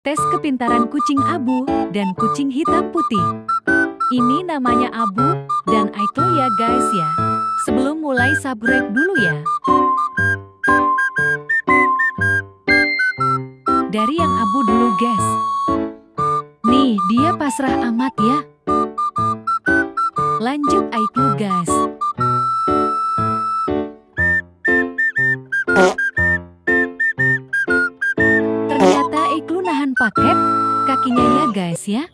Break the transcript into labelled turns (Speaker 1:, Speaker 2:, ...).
Speaker 1: Tes kepintaran kucing abu dan kucing hitam putih. Ini namanya Abu dan Aiklo ya guys ya. Sebelum mulai subscribe dulu ya. Dari yang abu dulu guys. Nih dia pasrah amat ya. Lanjut Aiklo guys. Ternyata Aiklo nahan paket kakinya ya guys ya.